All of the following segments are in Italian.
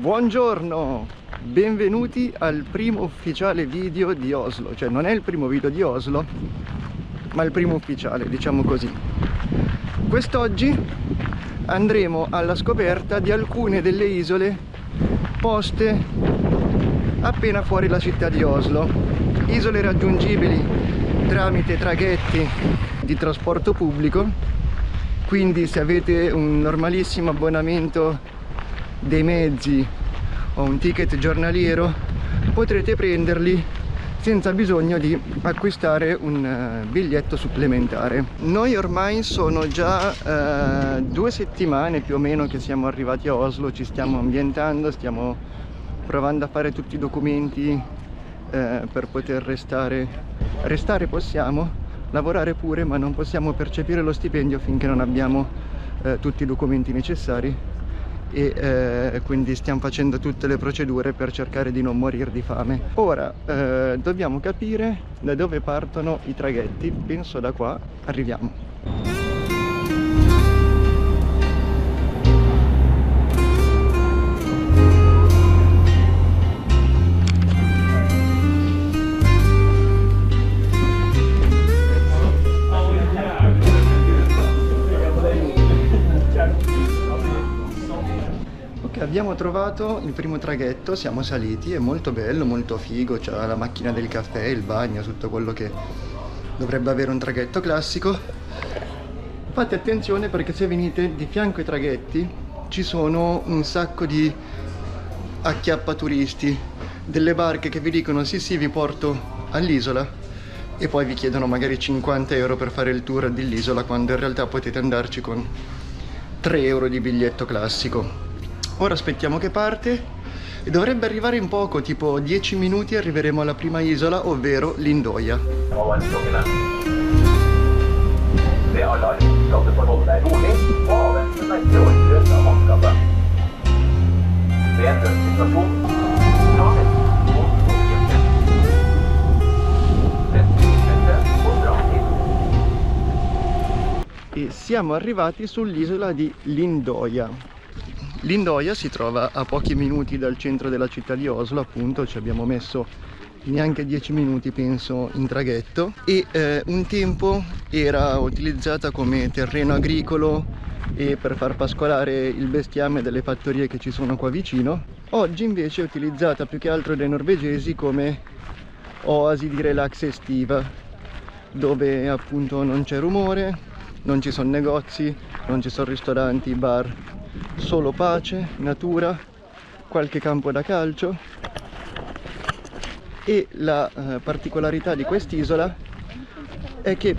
Buongiorno, benvenuti al primo ufficiale video di Oslo, cioè non è il primo video di Oslo, ma il primo ufficiale, diciamo così. Quest'oggi andremo alla scoperta di alcune delle isole poste appena fuori la città di Oslo, isole raggiungibili tramite traghetti di trasporto pubblico, quindi se avete un normalissimo abbonamento dei mezzi o un ticket giornaliero potrete prenderli senza bisogno di acquistare un biglietto supplementare. Noi ormai sono già 2 settimane più o meno che siamo arrivati a Oslo, ci stiamo ambientando, stiamo provando a fare tutti i documenti per poter restare possiamo, lavorare pure, ma non possiamo percepire lo stipendio finché non abbiamo tutti i documenti necessari. E quindi stiamo facendo tutte le procedure per cercare di non morire di fame. Ora dobbiamo capire da dove partono i traghetti. Penso da qua arriviamo. Abbiamo trovato il primo traghetto, siamo saliti, è molto bello, molto figo, c'ha la macchina del caffè, il bagno, tutto quello che dovrebbe avere un traghetto classico. Fate attenzione perché se venite di fianco ai traghetti ci sono un sacco di acchiappaturisti, delle barche che vi dicono sì vi porto all'isola e poi vi chiedono magari 50 euro per fare il tour dell'isola, quando in realtà potete andarci con 3 euro di biglietto classico. Ora aspettiamo che parte e dovrebbe arrivare in poco, tipo 10 minuti arriveremo alla prima isola, ovvero Lindøya. E siamo arrivati sull'isola di Lindøya. Lindøya si trova a pochi minuti dal centro della città di Oslo, appunto ci abbiamo messo neanche 10 minuti penso in traghetto e un tempo era utilizzata come terreno agricolo e per far pascolare il bestiame delle fattorie che ci sono qua vicino. Oggi invece è utilizzata più che altro dai norvegesi come oasi di relax estiva, dove appunto non c'è rumore, non ci sono negozi, non ci sono ristoranti, bar, solo pace, natura, qualche campo da calcio. E la particolarità di quest'isola è che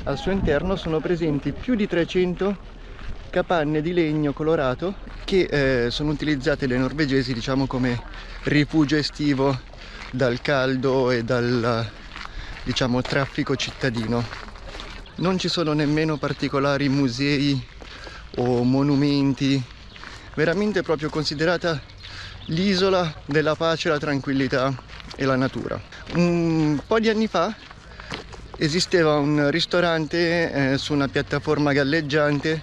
al suo interno sono presenti più di 300 capanne di legno colorato che sono utilizzate dai norvegesi, diciamo, come rifugio estivo dal caldo e dal, diciamo, traffico cittadino. Non ci sono nemmeno particolari musei o monumenti, veramente proprio considerata l'isola della pace, la tranquillità e la natura. Un po' di anni fa esisteva un ristorante su una piattaforma galleggiante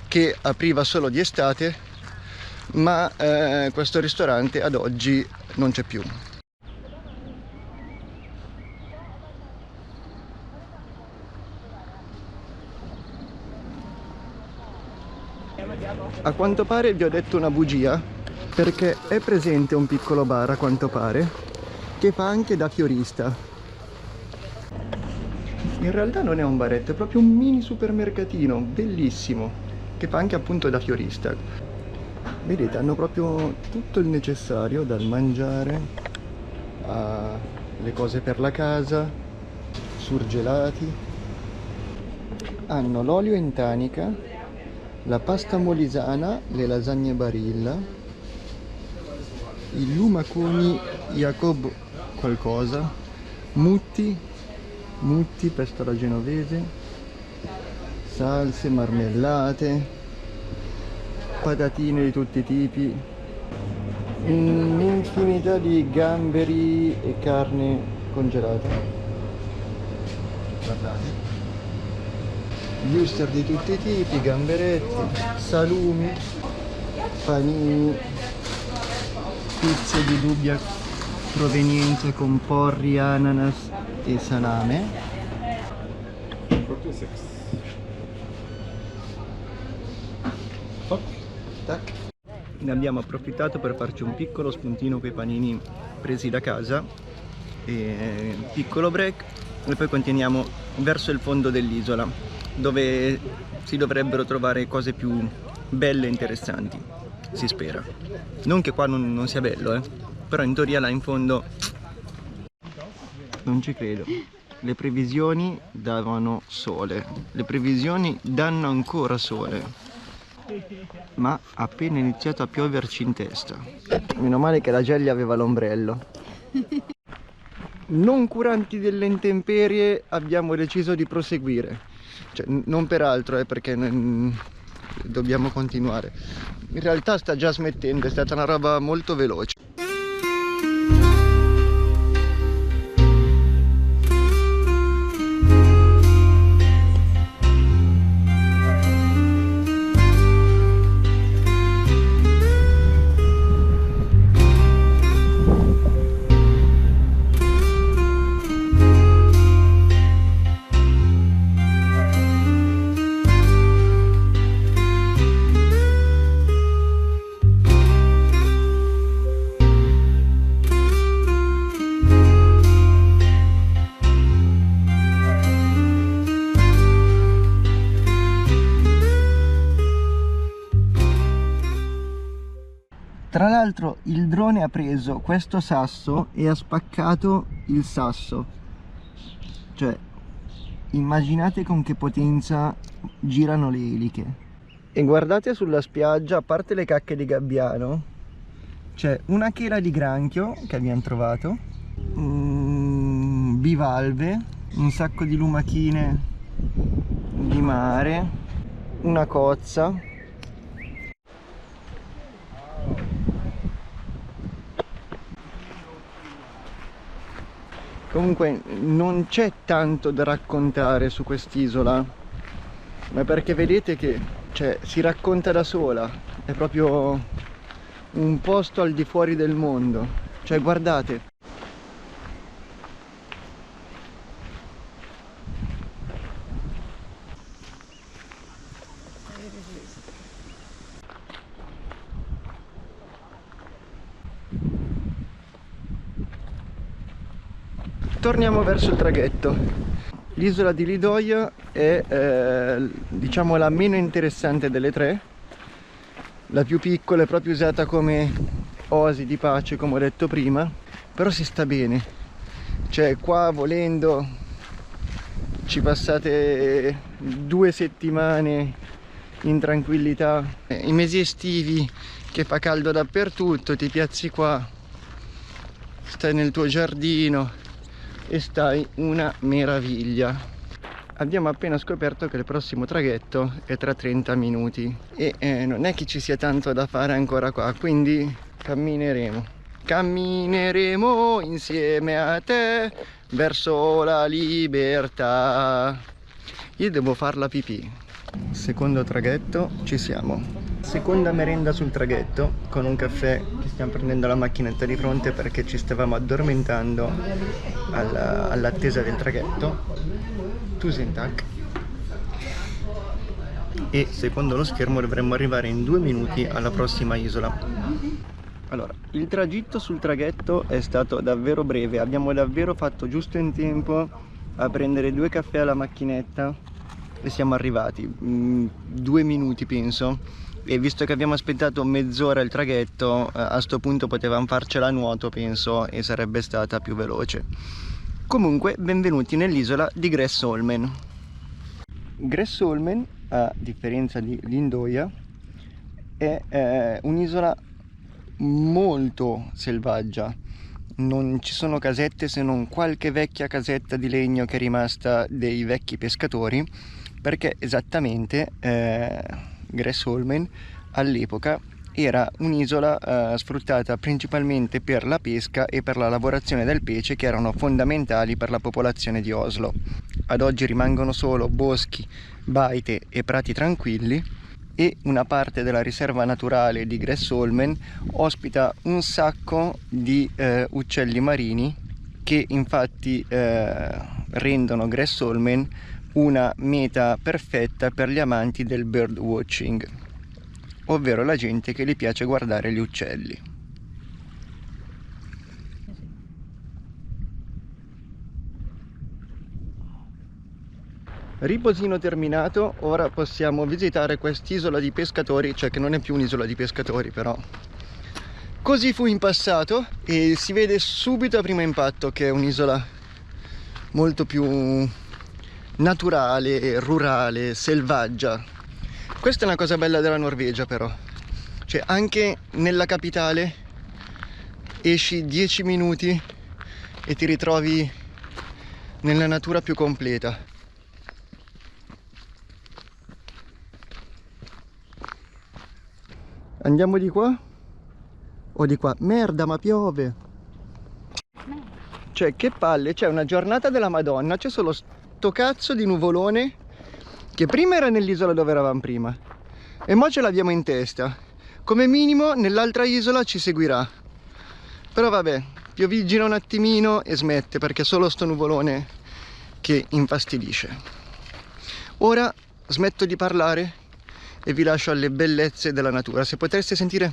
che apriva solo di estate, ma questo ristorante ad oggi non c'è più. A quanto pare vi ho detto una bugia, perché è presente un piccolo bar, a quanto pare, che fa anche da fiorista. In realtà non è un baretto, è proprio un mini supermercatino, bellissimo, che fa anche appunto da fiorista. Vedete, hanno proprio tutto il necessario, dal mangiare alle cose per la casa, surgelati. Hanno l'olio in tanica, la pasta molisana, le lasagne Barilla, il lumakoni Jacob qualcosa, mutti, pesto alla genovese, salse, marmellate, patatine di tutti i tipi, un'infinità di gamberi e carne congelata. Guardate. Wuster di tutti i tipi, gamberetti, salumi, panini, pizze di dubbia provenienza con porri, ananas e salame. 46. Tac. Ne abbiamo approfittato per farci un piccolo spuntino con i panini presi da casa e piccolo break, e poi continuiamo verso il fondo dell'isola dove si dovrebbero trovare cose più belle e interessanti, si spera. Non che qua non sia bello, però in teoria là in fondo non ci credo. Le previsioni davano sole, le previsioni danno ancora sole, ma ha appena iniziato a pioverci in testa. Meno male che la Gelli aveva l'ombrello. Non curanti delle intemperie abbiamo deciso di proseguire, cioè non per altro, perché dobbiamo continuare. In realtà sta già smettendo, è stata una roba molto veloce. Tra l'altro il drone ha preso questo sasso e ha spaccato il sasso, cioè immaginate con che potenza girano le eliche. E guardate sulla spiaggia, a parte le cacche di gabbiano, c'è una chela di granchio che abbiamo trovato, bivalve, un sacco di lumachine di mare, una cozza. Comunque non c'è tanto da raccontare su quest'isola, ma perché vedete che si racconta da sola, è proprio un posto al di fuori del mondo. Cioè guardate, torniamo verso il traghetto. L'isola di Lidoia è diciamo la meno interessante delle tre, la più piccola, è proprio usata come oasi di pace come ho detto prima, però si sta bene, cioè qua volendo ci passate 2 settimane in tranquillità. I mesi estivi che fa caldo dappertutto, ti piazzi qua, stai nel tuo giardino e stai una meraviglia. Abbiamo appena scoperto che il prossimo traghetto è tra 30 minuti e non è che ci sia tanto da fare ancora qua, quindi cammineremo insieme a te verso la libertà. Io devo far la pipì. Secondo traghetto, ci siamo. Seconda merenda sul traghetto, con un caffè che stiamo prendendo alla macchinetta di fronte perché ci stavamo addormentando all'attesa del traghetto. Tusentak. E secondo lo schermo dovremmo arrivare in 2 minuti alla prossima isola. Allora, il tragitto sul traghetto è stato davvero breve, abbiamo davvero fatto giusto in tempo a prendere 2 caffè alla macchinetta e siamo arrivati, 2 minuti penso, e visto che abbiamo aspettato mezz'ora il traghetto, a sto punto potevamo farcela a nuoto penso e sarebbe stata più veloce. Comunque benvenuti nell'isola di Gräsholmen. Gräsholmen, a differenza di Lindøya, è un'isola molto selvaggia. Non ci sono casette se non qualche vecchia casetta di legno che è rimasta dei vecchi pescatori, perché esattamente Gräsholmen all'epoca era un'isola sfruttata principalmente per la pesca e per la lavorazione del pece, che erano fondamentali per la popolazione di Oslo. Ad oggi rimangono solo boschi, baite e prati tranquilli, e una parte della riserva naturale di Gräsholmen ospita un sacco di uccelli marini che infatti rendono Gräsholmen una meta perfetta per gli amanti del birdwatching, ovvero la gente che gli piace guardare gli uccelli. Riposino terminato, ora possiamo visitare quest'isola di pescatori, cioè che non è più un'isola di pescatori, però così fu in passato, e si vede subito a primo impatto che è un'isola molto più naturale, rurale, selvaggia. Questa è una cosa bella della Norvegia, però, cioè anche nella capitale esci 10 minuti e ti ritrovi nella natura più completa. Andiamo di qua o di qua? Merda, ma piove! Cioè, che palle, c'è una giornata della Madonna, c'è solo sto cazzo di nuvolone che prima era nell'isola dove eravamo prima e mo ce l'abbiamo in testa. Come minimo nell'altra isola ci seguirà. Però vabbè, piovigina un attimino e smette, perché è solo sto nuvolone che infastidisce. Ora smetto di parlare e vi lascio alle bellezze della natura. Se poteste sentire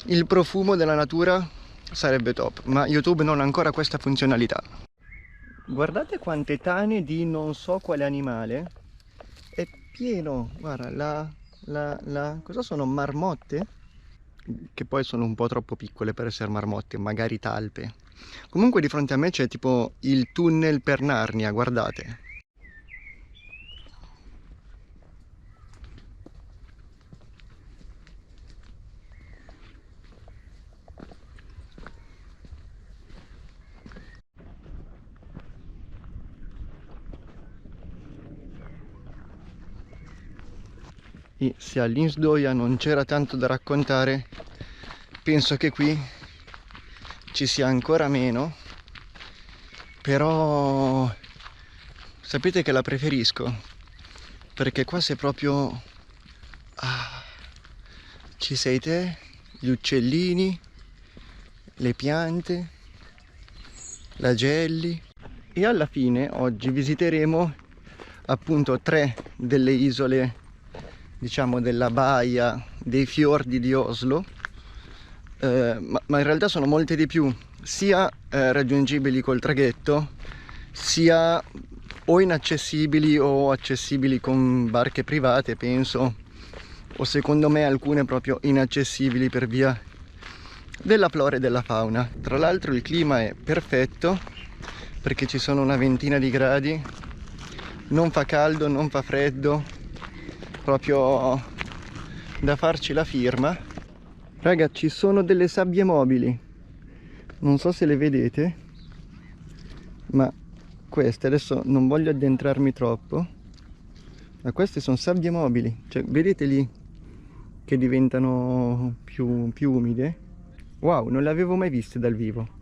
il profumo della natura sarebbe top, ma YouTube non ha ancora questa funzionalità. Guardate quante tane di non so quale animale, è pieno. Guarda, cosa sono? Marmotte? Che poi sono un po' troppo piccole per essere marmotte, magari talpe. Comunque di fronte a me c'è tipo il tunnel per Narnia, guardate. E se a Linsdoja non c'era tanto da raccontare, penso che qui ci sia ancora meno, però sapete che la preferisco, perché qua sei proprio... ci sei te, gli uccellini, le piante, la gelli. E alla fine oggi visiteremo appunto 3 delle isole, diciamo, della baia dei fiordi di Oslo, ma in realtà sono molte di più, sia raggiungibili col traghetto, sia o inaccessibili o accessibili con barche private, penso, o secondo me alcune proprio inaccessibili per via della flora e della fauna. Tra l'altro il clima è perfetto, perché ci sono una ventina di gradi, non fa caldo, non fa freddo, proprio da farci la firma. Raga, ci sono delle sabbie mobili, non so se le vedete, ma queste, adesso non voglio addentrarmi troppo, ma queste sono sabbie mobili, cioè vedete lì che diventano più umide. Wow, non le avevo mai viste dal vivo.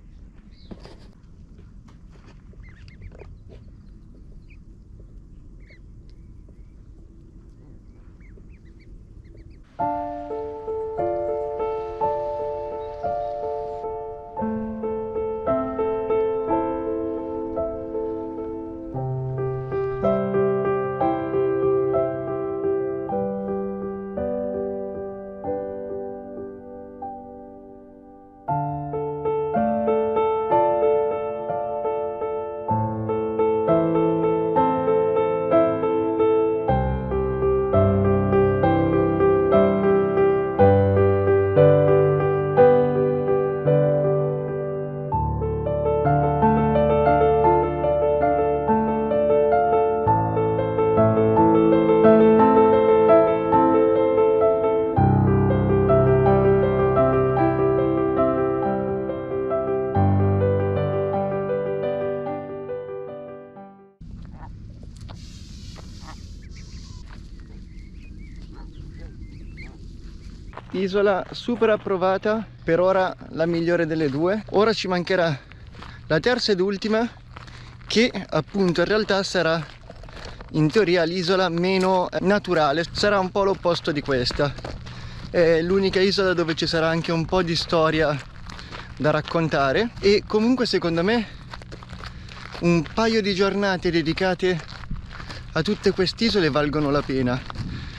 Isola super approvata, per ora la migliore delle due. Ora ci mancherà la terza ed ultima, che appunto in realtà sarà in teoria l'isola meno naturale, sarà un po' l'opposto di questa. È l'unica isola dove ci sarà anche un po' di storia da raccontare, e comunque secondo me un paio di giornate dedicate a tutte queste isole valgono la pena.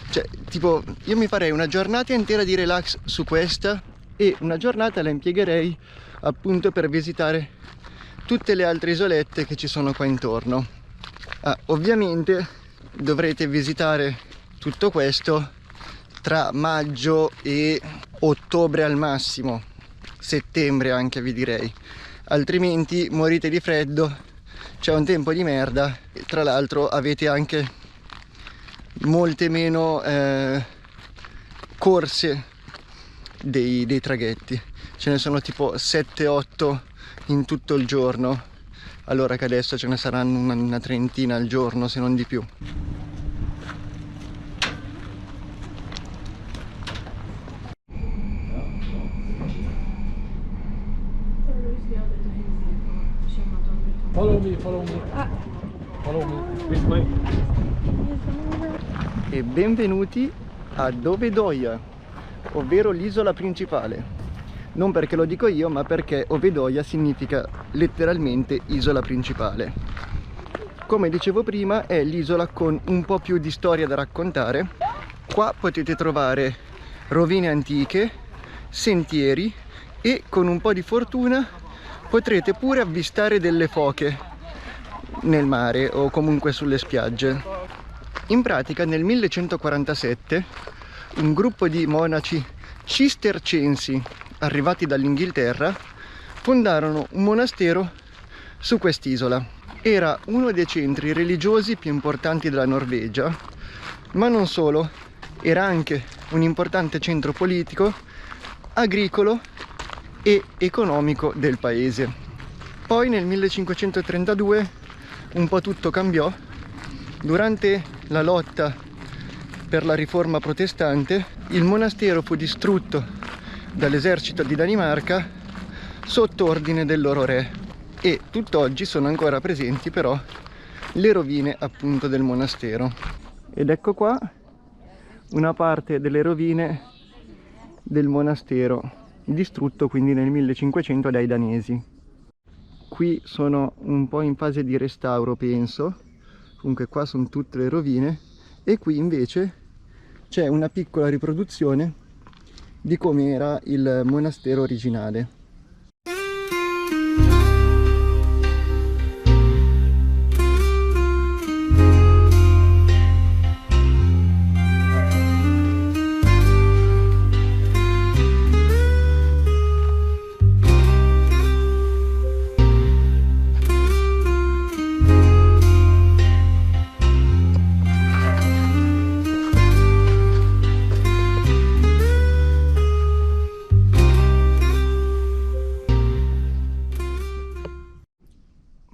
Cioè, tipo, io mi farei una giornata intera di relax su questa e una giornata la impiegherei appunto per visitare tutte le altre isolette che ci sono qua intorno. Ovviamente dovrete visitare tutto questo tra maggio e ottobre al massimo, settembre anche vi direi, altrimenti morite di freddo, c'è un tempo di merda e tra l'altro avete anche molte meno corse dei traghetti, ce ne sono tipo 7-8 in tutto il giorno, allora che adesso ce ne saranno una trentina al giorno se non di più. Follow me, follow me. Follow me, this way. E benvenuti a Ovedoia, ovvero l'isola principale. Non perché lo dico io, ma perché Ovedoia significa letteralmente isola principale. Come dicevo prima, è l'isola con un po' più di storia da raccontare. Qua potete trovare rovine antiche, sentieri e con un po' di fortuna potrete pure avvistare delle foche nel mare o comunque sulle spiagge. In pratica nel 1147 un gruppo di monaci cistercensi arrivati dall'Inghilterra fondarono un monastero su quest'isola. Era uno dei centri religiosi più importanti della Norvegia, ma non solo, era anche un importante centro politico, agricolo e economico del paese. Poi nel 1532 un po' tutto cambiò. Durante la lotta per la riforma protestante il monastero fu distrutto dall'esercito di Danimarca sotto ordine del loro re e tutt'oggi sono ancora presenti però le rovine appunto del monastero. Ed ecco qua una parte delle rovine del monastero distrutto quindi nel 1500 dai danesi. Qui sono un po' in fase di restauro penso, comunque qua sono tutte le rovine e qui invece c'è una piccola riproduzione di come era il monastero originale.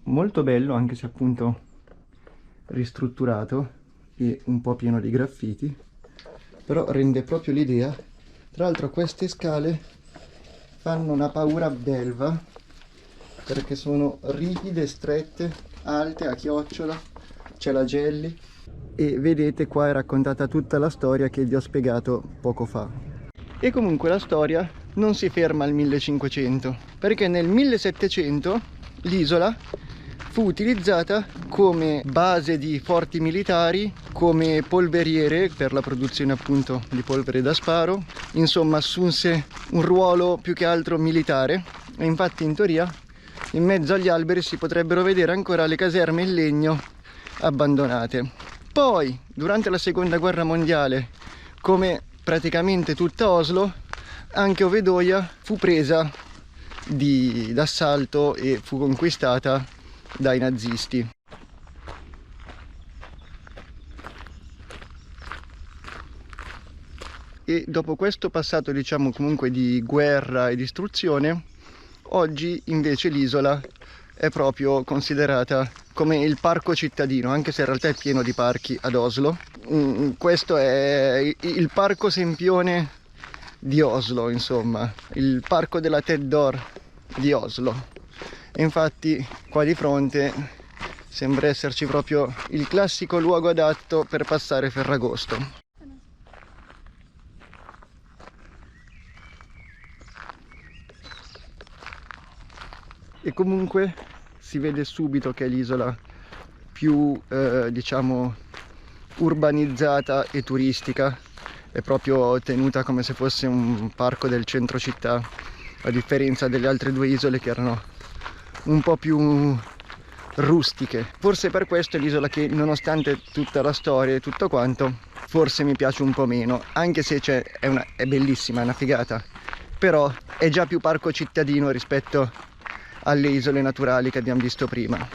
Molto bello, anche se appunto ristrutturato e un po' pieno di graffiti, però rende proprio l'idea. Tra l'altro queste scale fanno una paura belva perché sono ripide, strette, alte, a chiocciola, c'è la jelly e vedete qua è raccontata tutta la storia che vi ho spiegato poco fa. E comunque la storia non si ferma al 1500 perché nel 1700 l'isola fu utilizzata come base di forti militari, come polveriere per la produzione appunto di polvere da sparo, insomma assunse un ruolo più che altro militare e infatti in teoria in mezzo agli alberi si potrebbero vedere ancora le caserme in legno abbandonate. Poi durante la seconda guerra mondiale, come praticamente tutta Oslo, anche Ovedoia fu presa d'assalto e fu conquistata dai nazisti. E dopo questo passato diciamo comunque di guerra e distruzione, oggi invece l'isola è proprio considerata come il parco cittadino, anche se in realtà è pieno di parchi ad Oslo. Questo è il parco Sempione di Oslo, insomma, il parco della Tête d'Or di Oslo. E infatti qua di fronte Sembra esserci proprio il classico luogo adatto per passare Ferragosto. E comunque si vede subito che è l'isola più diciamo urbanizzata e turistica, è proprio tenuta come se fosse un parco del centro città, a differenza delle altre due isole che erano un po' più rustiche. Forse per questo è l'isola che, nonostante tutta la storia e tutto quanto, forse mi piace un po' meno, anche se è bellissima, è una figata, però è già più parco cittadino rispetto alle isole naturali che abbiamo visto prima.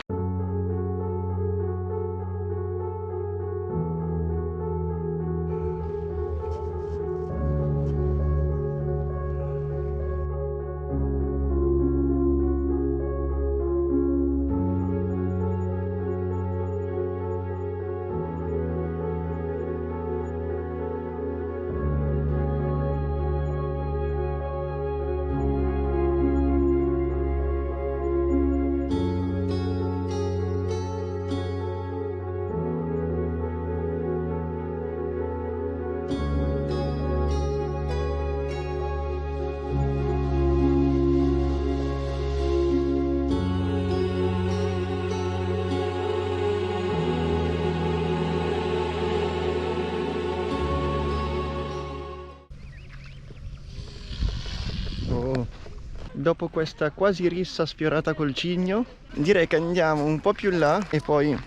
Dopo questa quasi rissa sfiorata col cigno, direi che andiamo un po' più in là e poi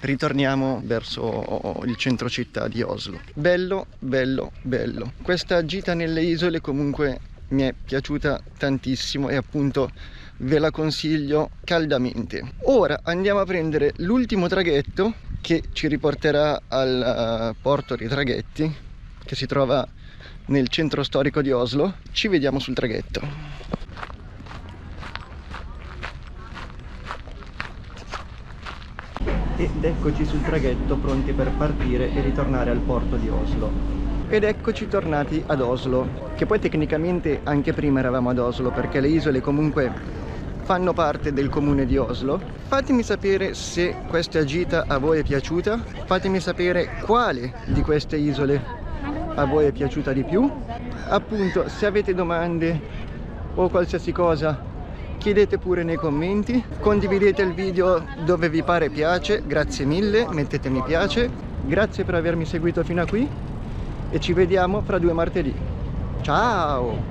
ritorniamo verso il centro città di Oslo. Bello, bello, bello. Questa gita nelle isole comunque mi è piaciuta tantissimo e appunto ve la consiglio caldamente. Ora andiamo a prendere l'ultimo traghetto che ci riporterà al porto di traghetti, che si trova nel centro storico di Oslo. Ci vediamo sul traghetto. Ed eccoci sul traghetto, pronti per partire e ritornare al porto di Oslo. Ed eccoci tornati ad Oslo, che poi tecnicamente anche prima eravamo ad Oslo, perché le isole comunque fanno parte del comune di Oslo. Fatemi sapere se questa gita a voi è piaciuta, fatemi sapere quale di queste isole a voi è piaciuta di più. Appunto, se avete domande o qualsiasi cosa, chiedete pure nei commenti, condividete il video dove vi pare piace, grazie mille, mettete mi piace, grazie per avermi seguito fino a qui e ci vediamo fra 2 martedì. Ciao!